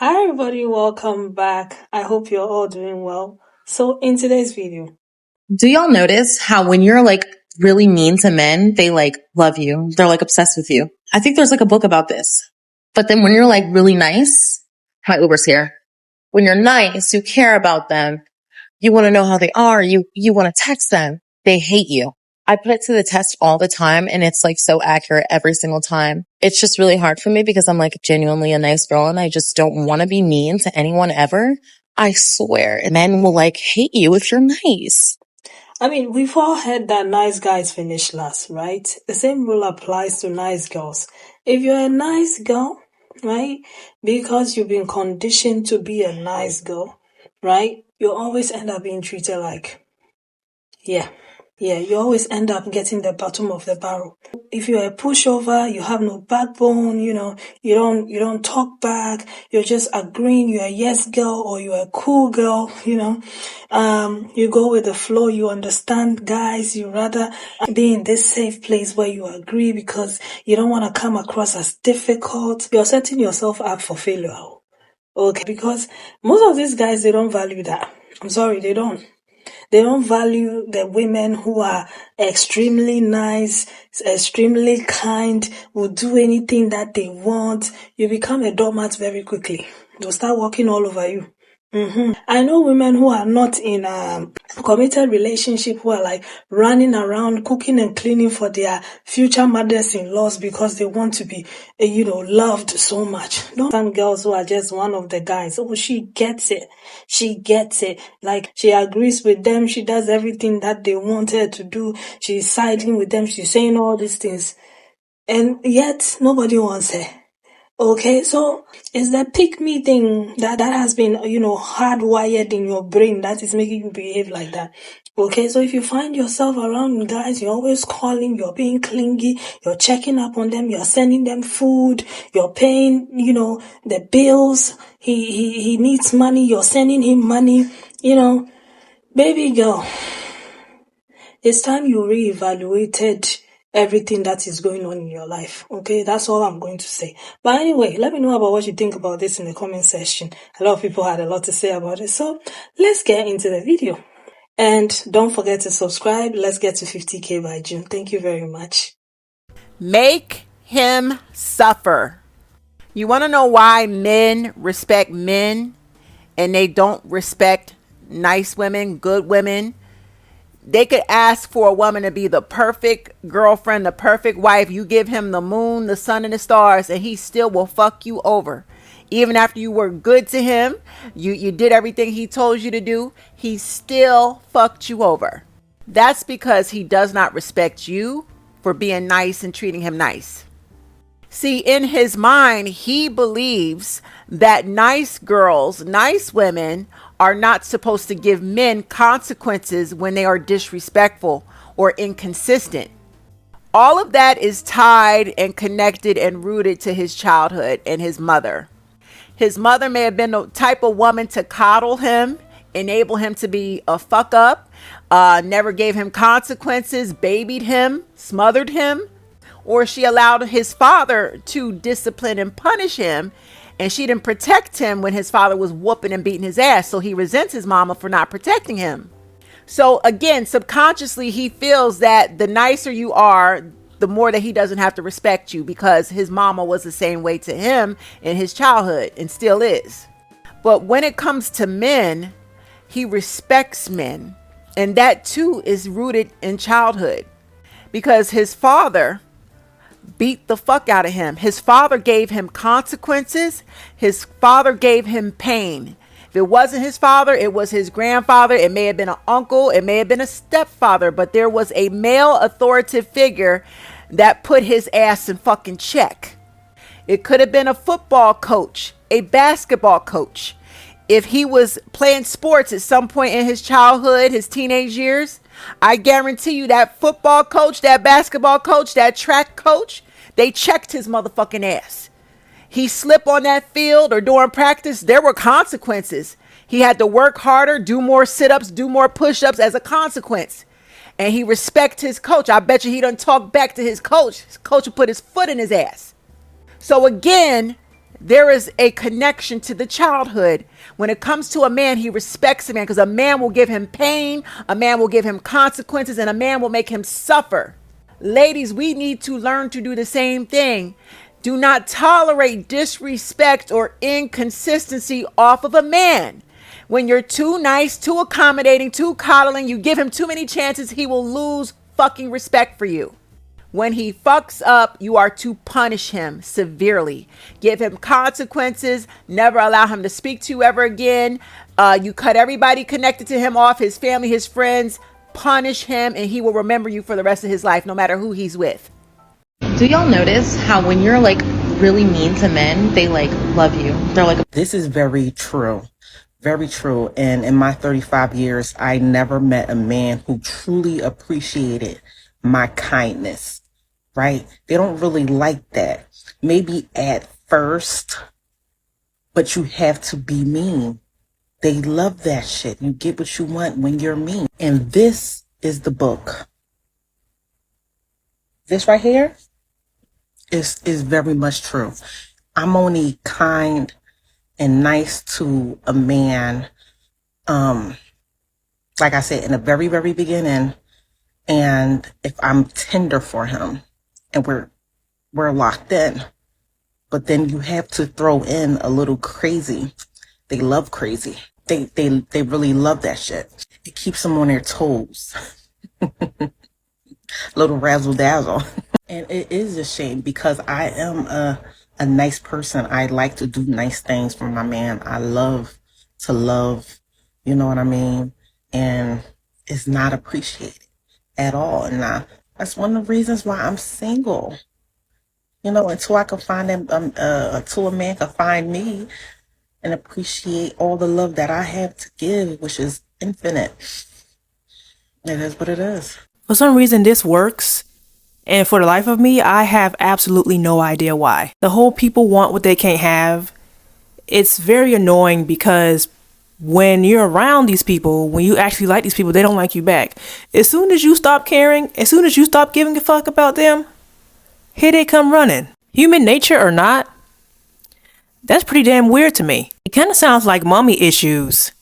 Hi everybody, welcome back. I hope you're all doing well. So in today's video, Do y'all notice how when you're like really mean to men, they like love you? They're like obsessed with you. I think there's like a book about this. But then when you're like really nice, my Uber's here. When you're nice, you care about them. You want to know how they are. You want to text them. They hate you. I put it to the test all the time and it's like so accurate every single time. It's just really hard for me because I'm like genuinely a nice girl and I just don't want to be mean to anyone ever. I swear, men will like hate you if you're nice. we've all heard that nice guys finish last, right? The same rule applies to nice girls. If you're a nice girl, right, because you've been conditioned to be a nice girl, right, you always end up being treated like, yeah, you always end up getting the bottom of the barrel. If you're a pushover, you have no backbone, you don't talk back, you're just agreeing, you're a yes girl or you're a cool girl, you go with the flow, you understand guys, you rather be in this safe place where you agree because you don't want to come across as difficult. You're setting yourself up for failure. Okay, because most of these guys, they don't value that. I'm sorry, they don't. They don't value the women who are extremely nice, extremely kind, will do anything that they want. You become a doormat very quickly. They'll start walking all over you. I know women who are not in a committed relationship who are like running around cooking and cleaning for their future mothers-in-laws because they want to be, loved so much. Some girls who are just one of the guys. Oh, she gets it. She gets it. Like she agrees with them. She does everything that they want her to do. She's siding with them. She's saying all these things. And yet nobody wants her. Okay, so it's the pick me thing that has been, hardwired in your brain that is making you behave like that. Okay, so if you find yourself around guys, you're always calling, you're being clingy, you're checking up on them, you're sending them food, you're paying, the bills, he needs money, you're sending him money, baby girl, it's time you reevaluated everything that is going on in your life. Okay, that's all I'm going to say. But anyway, let me know about what you think about this in the comment section. A lot of people had a lot to say about it. So let's get into the video. And don't forget to subscribe. Let's get to 50K by June. Thank you very much. Make him suffer. You want to know why men respect men and they don't respect nice women, good women? They could ask for a woman to be the perfect girlfriend, the perfect wife. You give him the moon, the sun, and the stars, and he still will fuck you over. Even after you were good to him, you did everything he told you to do, he still fucked you over. That's because he does not respect you for being nice and treating him nice. See, in his mind, he believes that nice girls, nice women are not supposed to give men consequences when they are disrespectful or inconsistent. All of that is tied and connected and rooted to his childhood and his mother. His mother may have been the type of woman to coddle him, enable him to be a fuck up, never gave him consequences, babied him, smothered him, or she allowed his father to discipline and punish him, and she didn't protect him when his father was whooping and beating his ass, so he resents his mama for not protecting him. So again, subconsciously, he feels that the nicer you are, the more that he doesn't have to respect you because his mama was the same way to him in his childhood and still is. But when it comes to men, he respects men, and that too is rooted in childhood because his father beat the fuck out of him. His father gave him consequences. His father gave him pain. If it wasn't his father, it was his grandfather. It may have been an uncle. It may have been a stepfather, but there was a male authoritative figure that put his ass in fucking check. It could have been a football coach, a basketball coach. If he was playing sports at some point in his childhood, his teenage years, I guarantee you that football coach, that basketball coach, that track coach, they checked his motherfucking ass. He slipped on that field or during practice, there were consequences. He had to work harder, do more sit-ups, do more push-ups as a consequence. And he respects his coach. I bet you he done talk back to his coach. His coach would put his foot in his ass. So again, there is a connection to the childhood. When it comes to a man, he respects a man because a man will give him pain, a man will give him consequences, and a man will make him suffer. Ladies, we need to learn to do the same thing. Do not tolerate disrespect or inconsistency off of a man. When you're too nice, too accommodating, too coddling, you give him too many chances, he will lose fucking respect for you. When he fucks up, you are to punish him severely. Give him consequences. Never allow him to speak to you ever again. You cut everybody connected to him off, his family, his friends. Punish him and he will remember you for the rest of his life, no matter who he's with. Do y'all notice how when you're like really mean to men, they like love you? They're like, This is very true. Very true. And in my 35 years, I never met a man who truly appreciated my kindness, right? They don't really like that. Maybe at first, but you have to be mean. They love that shit. You get what you want when you're mean. And this is the book. This right here is very much true. I'm only kind and nice to a man, like I said, in the very, very beginning. And if I'm tender for him and we're locked in, but then you have to throw in a little crazy. They love crazy. They really love that shit. It keeps them on their toes. Little razzle dazzle. And it is a shame because I am a nice person. I like to do nice things for my man. I love to love, you know what I mean? And it's not appreciated at all. And that's one of the reasons why I'm single. You know, until I can find him, until a man can find me and appreciate all the love that I have to give, which is infinite. It is what it is. For some reason, this works. And for the life of me, I have absolutely no idea why. The whole people want what they can't have. It's very annoying because when you're around these people, when you actually like these people, they don't like you back. As soon as you stop caring, as soon as you stop giving a fuck about them, here they come running. Human nature or not, that's pretty damn weird to me. It kind of sounds like mommy issues,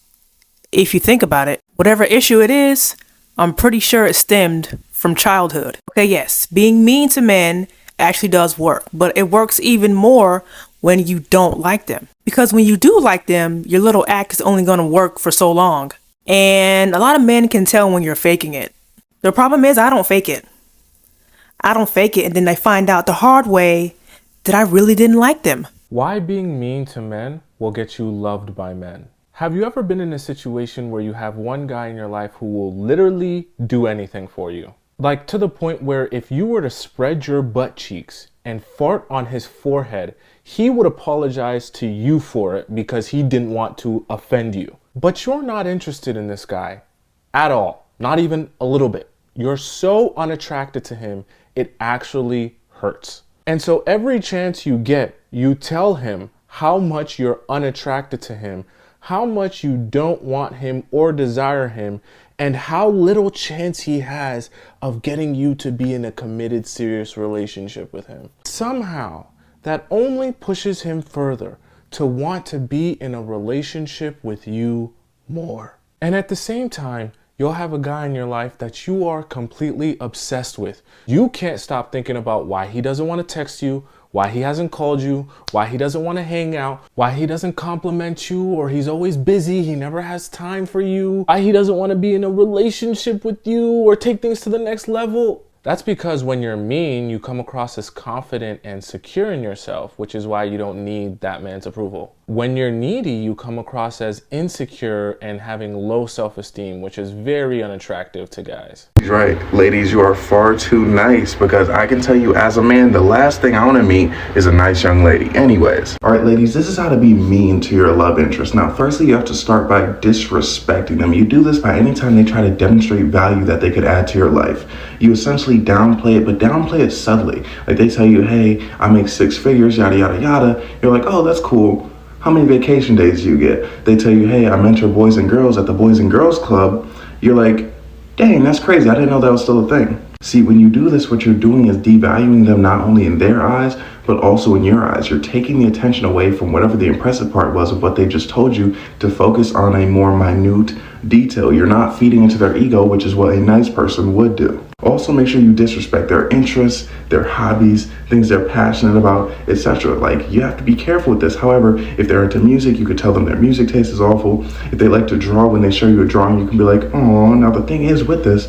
if you think about it. Whatever issue it is, I'm pretty sure it stemmed from childhood. Okay, yes, being mean to men actually does work, but it works even more when you don't like them. Because when you do like them, your little act is only going to work for so long. And a lot of men can tell when you're faking it. The problem is I don't fake it. I don't fake it, and then they find out the hard way that I really didn't like them. Why being mean to men will get you loved by men? Have you ever been in a situation where you have one guy in your life who will literally do anything for you? Like to the point where if you were to spread your butt cheeks and fart on his forehead, he would apologize to you for it because he didn't want to offend you. But you're not interested in this guy at all, not even a little bit. You're so unattracted to him, it actually hurts. And so every chance you get, you tell him how much you're unattracted to him, how much you don't want him or desire him, and how little chance he has of getting you to be in a committed, serious relationship with him. Somehow, that only pushes him further to want to be in a relationship with you more. And at the same time, you'll have a guy in your life that you are completely obsessed with. You can't stop thinking about why he doesn't want to text you, why he hasn't called you, why he doesn't want to hang out, why he doesn't compliment you, or he's always busy, he never has time for you, why he doesn't want to be in a relationship with you or take things to the next level. That's because when you're mean, you come across as confident and secure in yourself, which is why you don't need that man's approval. When you're needy, you come across as insecure and having low self-esteem, which is very unattractive to guys. He's right. Ladies, you are far too nice, because I can tell you as a man, the last thing I want to meet is a nice young lady. Anyways. All right, ladies, this is how to be mean to your love interest. Now, firstly, you have to start by disrespecting them. You do this by any time they try to demonstrate value that they could add to your life. You essentially downplay it, but downplay it subtly. Like they tell you, hey, I make 6 figures, yada, yada, yada. You're like, oh, that's cool. How many vacation days do you get? They tell you, hey, I mentor boys and girls at the Boys and Girls Club. You're like, dang, that's crazy. I didn't know that was still a thing. See, when you do this, what you're doing is devaluing them not only in their eyes, but also in your eyes. You're taking the attention away from whatever the impressive part was of what they just told you to focus on a more minute detail. You're not feeding into their ego, which is what a nice person would do. Also, make sure you disrespect their interests, their hobbies, things they're passionate about, etc. Like, you have to be careful with this. However, if they're into music, you could tell them their music taste is awful. If they like to draw, when they show you a drawing, you can be like, oh, now the thing is with this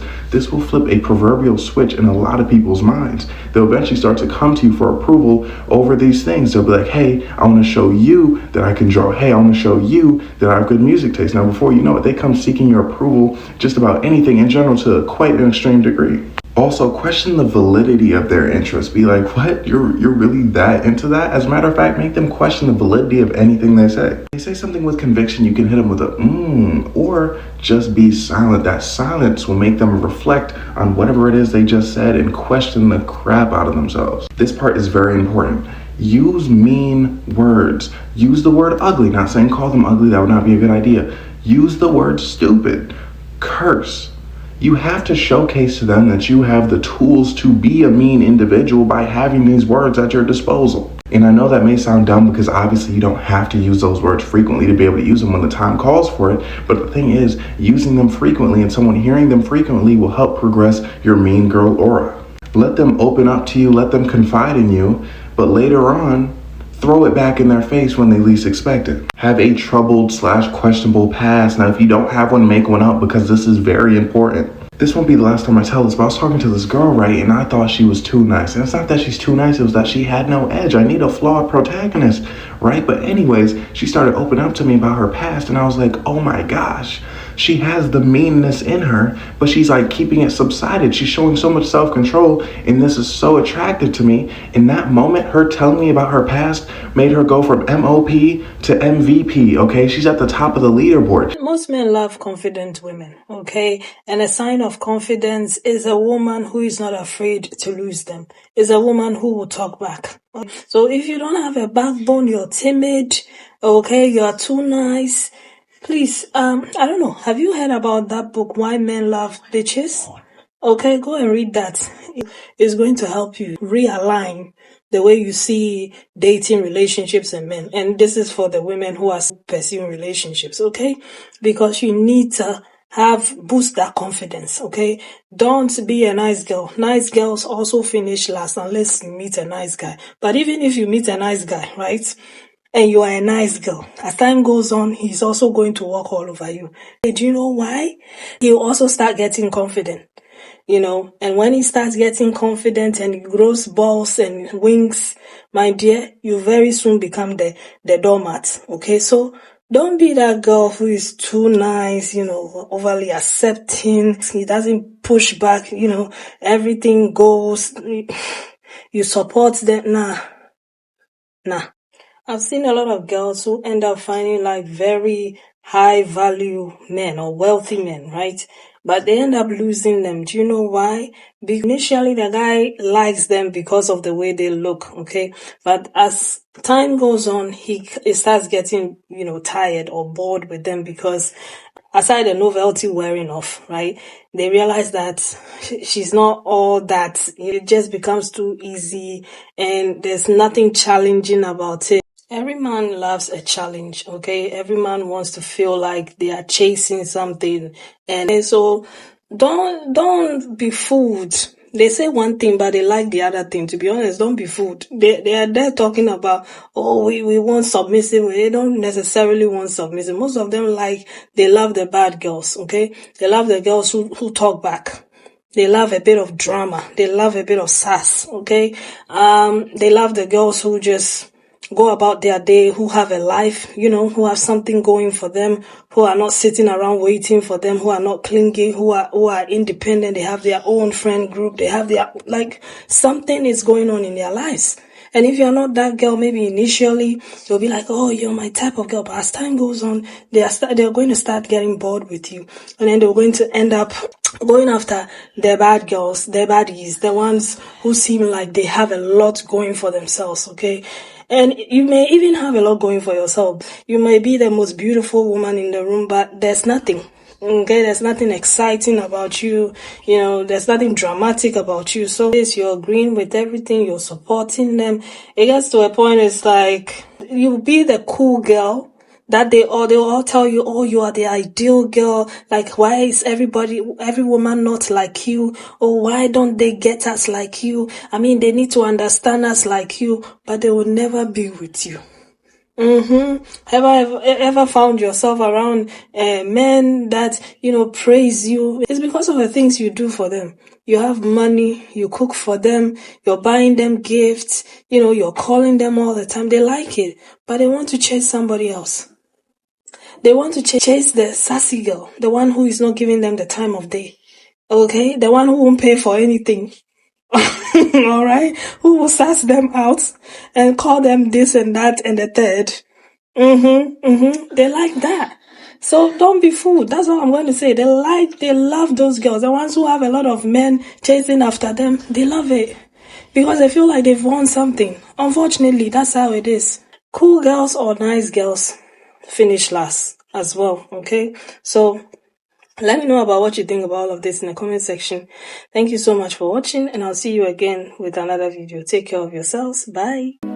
will flip a proverbial switch in a lot of people's minds. They'll eventually start to come to you for approval over these things. They'll be like, hey, I want to show you that I can draw. Hey, I want to show you that I have good music taste. Now, before you know it, they come seeking your approval just about anything in general to quite an extreme degree. Also, question the validity of their interest. Be like, what? You're really that into that? As a matter of fact, make them question the validity of anything they say. They say something with conviction, you can hit them with a or just be silent. That silence will make them reflect on whatever it is they just said and question the crap out of themselves. This part is very important. Use mean words. Use the word ugly. Not saying call them ugly, that would not be a good idea. Use the word stupid. Curse. You have to showcase to them that you have the tools to be a mean individual by having these words at your disposal. And I know that may sound dumb because obviously you don't have to use those words frequently to be able to use them when the time calls for it. But the thing is, using them frequently and someone hearing them frequently will help progress your mean girl aura. Let them open up to you, let them confide in you, but later on, throw it back in their face when they least expect it. Have a troubled/questionable past. Now, if you don't have one, make one up because this is very important. This won't be the last time I tell this, but I was talking to this girl, right, and I thought she was too nice. And it's not that she's too nice, it was that she had no edge. I need a flawed protagonist, right? But anyways, she started opening up to me about her past, and I was like, oh my gosh, she has the meanness in her, but she's like keeping it subsided. She's showing so much self-control, and this is so attractive to me. In that moment, her telling me about her past made her go from MOP to MVP, okay? She's at the top of the leaderboard. Most men love confident women, okay? And a sign of confidence is a woman who is not afraid to lose them. Is a woman who will talk back. So if you don't have a backbone, you're timid, okay, you're too nice, please, I don't know, have you heard about that book, Why Men Love Bitches? Okay, go and read that. It's going to help you realign the way you see dating, relationships, and men. And this is for the women who are pursuing relationships, okay? Because you need to boost that confidence, okay? Don't be a nice girl. Nice girls also finish last unless you meet a nice guy. But even if you meet a nice guy, right? And you are a nice girl, as time goes on, he's also going to walk all over you. Do you know why? He'll also start getting confident. And when he starts getting confident and he grows balls and wings, my dear, you very soon become the doormat, okay? So don't be that girl who is too nice, overly accepting. He doesn't push back, everything goes. You support them. Nah. I've seen a lot of girls who end up finding like very high value men or wealthy men, right? But they end up losing them. Do you know why? Because initially the guy likes them because of the way they look, okay? But as time goes on, he starts getting, tired or bored with them because aside the novelty wearing off, right? They realize that she's not all that. It just becomes too easy and there's nothing challenging about it. Every man loves a challenge, okay? Every man wants to feel like they are chasing something. And so don't be fooled. They say one thing, but they like the other thing. To be honest, don't be fooled. They are there talking about, we want submissive. They don't necessarily want submissive. Most of them they love the bad girls, okay? They love the girls who talk back. They love a bit of drama. They love a bit of sass, okay? They love the girls who just go about their day, who have a life, who have something going for them, who are not sitting around waiting for them, who are not clingy, who are independent. They have their own friend group. They have something is going on in their lives. And if you're not that girl, maybe initially they'll be like, oh, you're my type of girl. But as time goes on, they're going to start getting bored with you. And then they're going to end up going after the bad girls, the baddies, the ones who seem like they have a lot going for themselves, okay? And you may even have a lot going for yourself. You may be the most beautiful woman in the room, but there's nothing, Okay, there's nothing exciting about you, there's nothing dramatic about you. So you're agreeing with everything, you're supporting them. It gets to a point, it's like you be the cool girl that they'll all tell you, oh, you are the ideal girl. Like, why is every woman not like you? Or why don't they get us like you? I mean, they need to understand us like you, but they will never be with you. Ever found yourself around men that, praise you? It's because of the things you do for them. You have money, you cook for them, you're buying them gifts, you're calling them all the time. They like it, but they want to chase somebody else. They want to chase the sassy girl, the one who is not giving them the time of day. Okay? The one who won't pay for anything. All right? Who will sass them out and call them this and that and the third. They like that. So don't be fooled. That's what I'm going to say. They love those girls. The ones who have a lot of men chasing after them, they love it. Because they feel like they've won something. Unfortunately, that's how it is. Cool girls or nice girls finish last as well, okay? So let me know about what you think about all of this in the comment section. Thank you so much for watching, and I'll see you again with another video. Take care of yourselves. Bye.